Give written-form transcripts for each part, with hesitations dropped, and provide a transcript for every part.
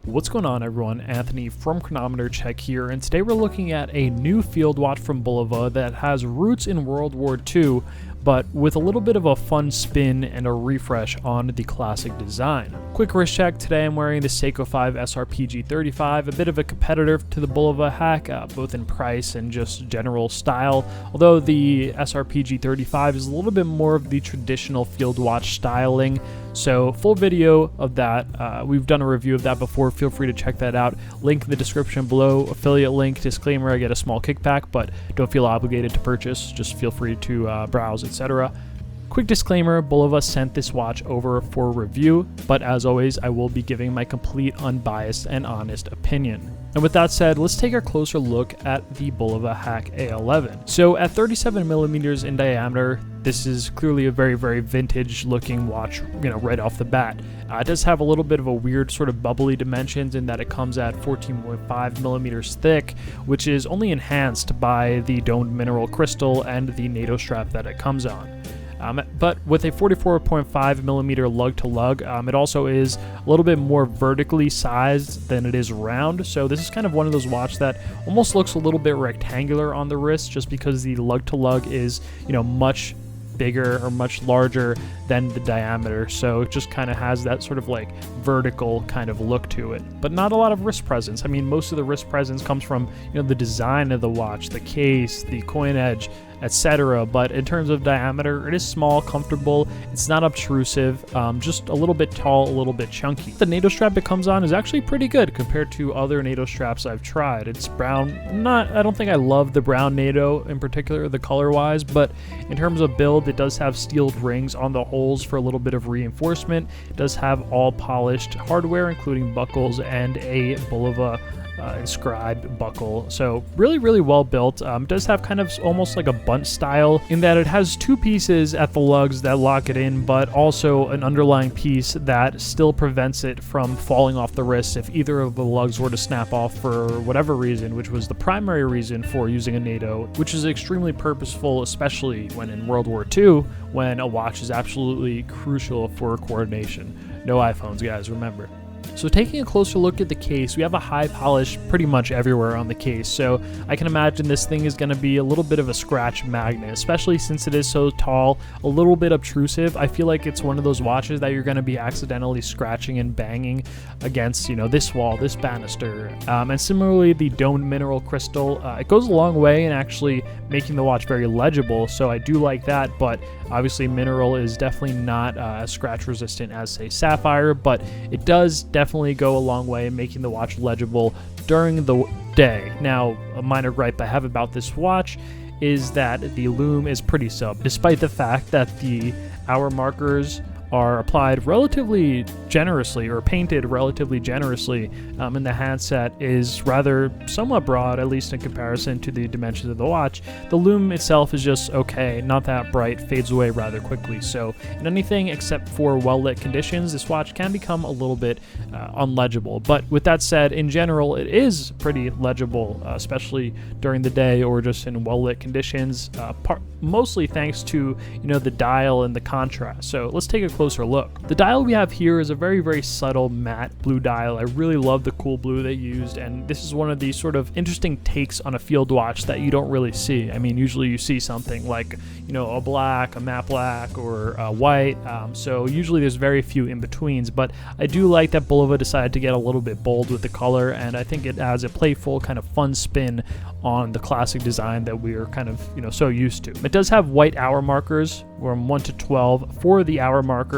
What's going on, everyone? Anthony from Chronometer Check here, and today we're looking at a new field watch from Bulova that has roots in World War II, but with a little bit of a fun spin and a refresh on the classic design. Quick wrist check. Today I'm wearing the Seiko 5 SRPG35, a bit of a competitor to the Bulova Hack, both in price and just general style, although the SRPG35 is a little bit more of the traditional field watch styling. So full video of that, we've done a review of that before, feel free to check that out. Link in the description below, affiliate link, disclaimer, I get a small kickback, but don't feel obligated to purchase, just feel free to browse, etc. Quick disclaimer, Bulova sent this watch over for review, but as always, I will be giving my complete, unbiased, and honest opinion. And with that said, let's take a closer look at the Bulova Hack A11. So at 37mm in diameter, this is clearly a very, very vintage looking watch, right off the bat. It does have a little bit of a weird sort of bubbly dimensions in that it comes at 14.5mm thick, which is only enhanced by the domed mineral crystal and the NATO strap that it comes on. But with a 44.5mm lug to lug, it also is a little bit more vertically sized than it is round. So this is kind of one of those watches that almost looks a little bit rectangular on the wrist, just because the lug to lug is, much bigger or much larger than the diameter, so it just kind of has that sort of like vertical kind of look to it, but not a lot of wrist presence. I mean, most of the wrist presence comes from the design of the watch, the case, the coin edge, etc. But in terms of diameter, it is small, comfortable, it's not obtrusive, just a little bit tall, a little bit chunky. The NATO strap it comes on is actually pretty good compared to other NATO straps I've tried. It's brown. I don't think I love the brown NATO in particular, the color wise, but in terms of build, it does have steeled rings on the holes for a little bit of reinforcement. It does have all polished hardware, including buckles and a Bulova inscribed buckle. So really, really well built. It does have kind of almost like a bunch style in that it has two pieces at the lugs that lock it in, but also an underlying piece that still prevents it from falling off the wrist if either of the lugs were to snap off for whatever reason, which was the primary reason for using a NATO, which is extremely purposeful, especially when in World War II, when a watch is absolutely crucial for coordination. No iPhones, guys, remember. So taking a closer look at the case, we have a high polish pretty much everywhere on the case, so I can imagine this thing is going to be a little bit of a scratch magnet, especially since it is so tall, a little bit obtrusive. I feel like it's one of those watches that you're going to be accidentally scratching and banging against, this wall, this banister. And similarly, the domed mineral crystal, it goes a long way in actually making the watch very legible, so I do like that, but obviously mineral is definitely not as scratch resistant as, say, sapphire, but it does definitely go a long way in making the watch legible during the day. Now, a minor gripe I have about this watch is that the lume is pretty sub, despite the fact that the hour markers are applied relatively generously, or painted relatively generously, and the handset is rather somewhat broad, at least in comparison to the dimensions of the watch. The lume itself is just okay, not that bright, fades away rather quickly. So in anything except for well-lit conditions, this watch can become a little bit unlegible. But with that said, in general, it is pretty legible, especially during the day or just in well-lit conditions, mostly thanks to the dial and the contrast. So let's take a closer look. The dial we have here is a very, very subtle matte blue dial. I really love the cool blue they used, and this is one of these sort of interesting takes on a field watch that you don't really see. I mean, usually you see something like a black, a matte black, or a white, so usually there's very few in-betweens, but I do like that Bulova decided to get a little bit bold with the color, and I think it adds a playful kind of fun spin on the classic design that we are kind of so used to. It does have white hour markers from 1 to 12 for the hour markers,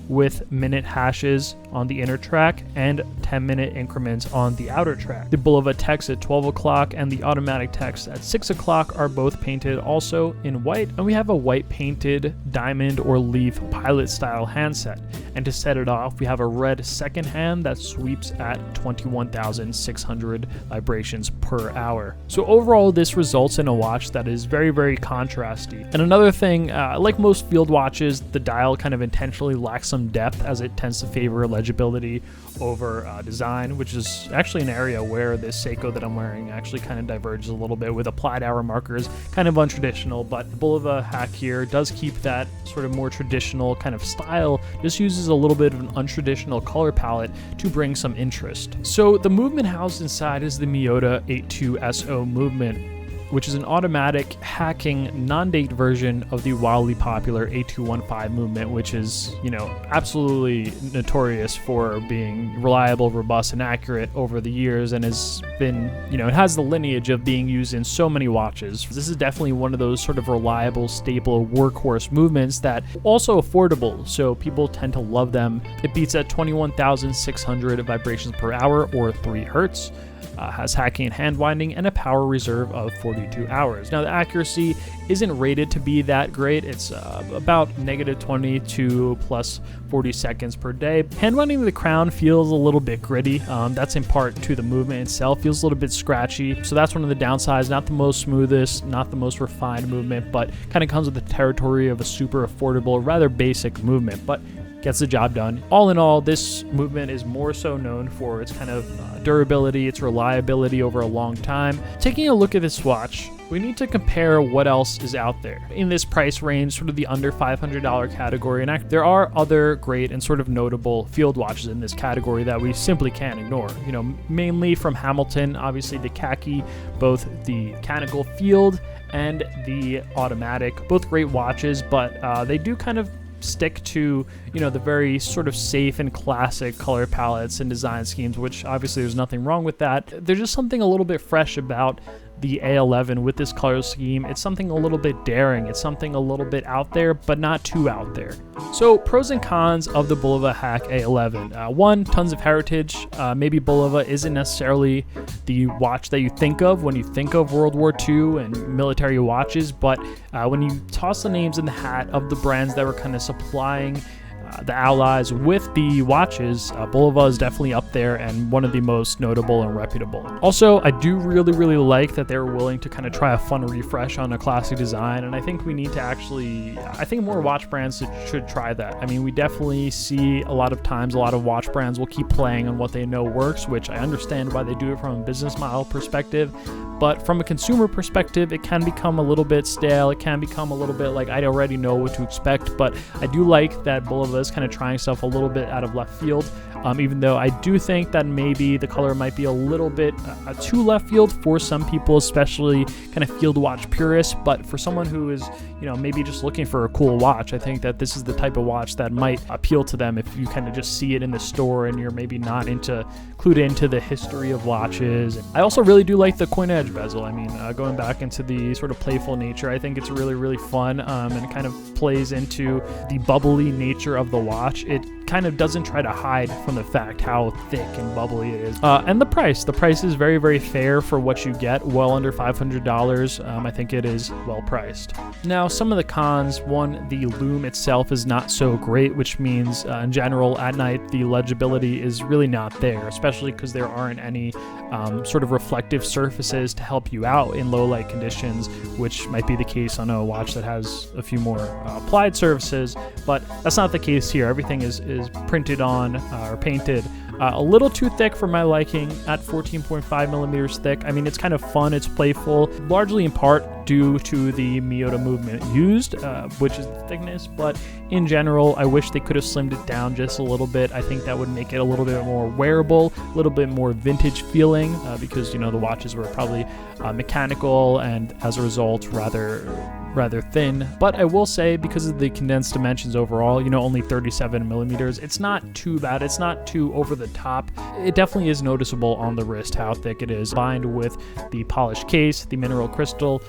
with minute hashes on the inner track and 10-minute increments on the outer track. The Bulova text at 12 o'clock and the automatic text at 6 o'clock are both painted also in white, and we have a white painted diamond or leaf pilot style handset. And to set it off, we have a red second hand that sweeps at 21,600 vibrations per hour. So overall, this results in a watch that is very, very contrasty. And another thing, like most field watches, the dial kind of intentionally unfortunately lacks some depth, as it tends to favor legibility over design, which is actually an area where this Seiko that I'm wearing actually kind of diverges a little bit with applied hour markers, kind of untraditional. But the Bulova Hack here does keep that sort of more traditional kind of style, just uses a little bit of an untraditional color palette to bring some interest. So the movement housed inside is the Miyota 82SO movement, which is an automatic hacking non-date version of the wildly popular 8215 movement, which is, you know, absolutely notorious for being reliable, robust, and accurate over the years, and has been, you know, it has the lineage of being used in so many watches. This is definitely one of those sort of reliable, staple workhorse movements that also affordable, so people tend to love them. It beats at 21,600 vibrations per hour, or 3 hertz. Has hacking and hand winding, and a power reserve of 42 hours. Now, the accuracy isn't rated to be that great. It's about -20 to +40 seconds per day. Hand winding the crown feels a little bit gritty. That's in part to the movement itself. Feels a little bit scratchy. So that's one of the downsides. Not the most smoothest, not the most refined movement, but kind of comes with the territory of a super affordable, rather basic movement, but gets the job done. All in all, this movement is more so known for its kind of durability, its reliability over a long time. Taking a look at this watch, we need to compare what else is out there in this price range, sort of the under $500 category. And there are other great and sort of notable field watches in this category that we simply can't ignore. You know, mainly from Hamilton, obviously the khaki, both the mechanical field and the automatic, both great watches, but they do kind of stick to, you know, the very sort of safe and classic color palettes and design schemes, which obviously there's nothing wrong with that. There's just something a little bit fresh about the A11 with this color scheme. It's something a little bit daring. It's something a little bit out there, but not too out there. So pros and cons of the Bulova Hack A11. One, tons of heritage. Maybe Bulova isn't necessarily the watch that you think of when you think of World War II and military watches, but when you toss the names in the hat of the brands that were kind of supplying the allies with the watches, Bulova is definitely up there and one of the most notable and reputable. Also, I do really like that they were willing to kind of try a fun refresh on a classic design, and I think we need to actually, I think more watch brands should try that. I mean, we definitely see a lot of times a lot of watch brands will keep playing on what they know works, which I understand why they do it from a business model perspective, but from a consumer perspective, it can become a little bit stale. It can become a little bit like I already know what to expect, but I do like that Bulova is kind of trying stuff a little bit out of left field, even though I do think that maybe the color might be a little bit too left field for some people, especially kind of field watch purists. But for someone who is, you know, maybe just looking for a cool watch, I think that this is the type of watch that might appeal to them if you kind of just see it in the store and you're maybe not clued into the history of watches. I also really do like the coin edge bezel. I mean, going back into the sort of playful nature, I think it's really fun, and kind of plays into the bubbly nature of the watch. It kind of doesn't try to hide from the fact how thick and bubbly it is. And the price is very fair for what you get, well under $500. I think it is well priced. Now, some of the cons: one, the lume itself is not so great, which means in general at night the legibility is really not there, especially because there aren't any sort of reflective surfaces to help you out in low light conditions, which might be the case on a watch that has a few more applied surfaces, but that's not the case here. Everything is printed on or painted a little too thick for my liking at 14.5 millimeters thick. I mean, it's kind of fun, it's playful, largely in part due to the Miyota movement used, which is the thickness, but in general, I wish they could have slimmed it down just a little bit. I think that would make it a little bit more wearable, a little bit more vintage feeling, because, you know, the watches were probably mechanical and as a result rather thin. But I will say, because of the condensed dimensions overall, you know, only 37 millimeters, it's not too bad. It's not too over the top. It definitely is noticeable on the wrist how thick it is. Combined with the polished case, the mineral crystal,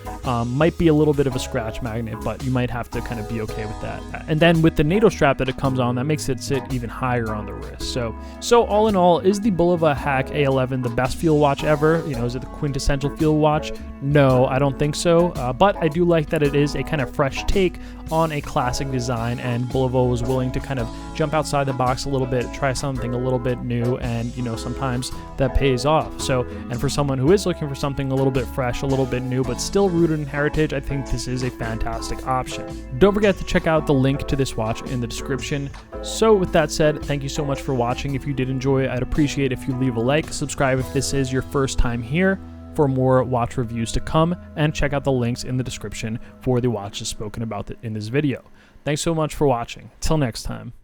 might be a little bit of a scratch magnet, but you might have to kind of be okay with that. And then with the NATO strap that it comes on, that makes it sit even higher on the wrist. So all in all, is the Bulova Hack A11 the best field watch ever? You know, is it the quintessential field watch? No, I don't think so. But I do like that it is a kind of fresh take on a classic design, and Bulova was willing to kind of jump outside the box a little bit, try something a little bit new, and, you know, sometimes that pays off. So, and for someone who is looking for something a little bit fresh, a little bit new, but still rooted modern heritage, I think this is a fantastic option. Don't forget to check out the link to this watch in the description. So with that said, thank you so much for watching. If you did enjoy, I'd appreciate if you leave a like, subscribe if this is your first time here for more watch reviews to come, and check out the links in the description for the watches spoken about in this video. Thanks so much for watching. Till next time.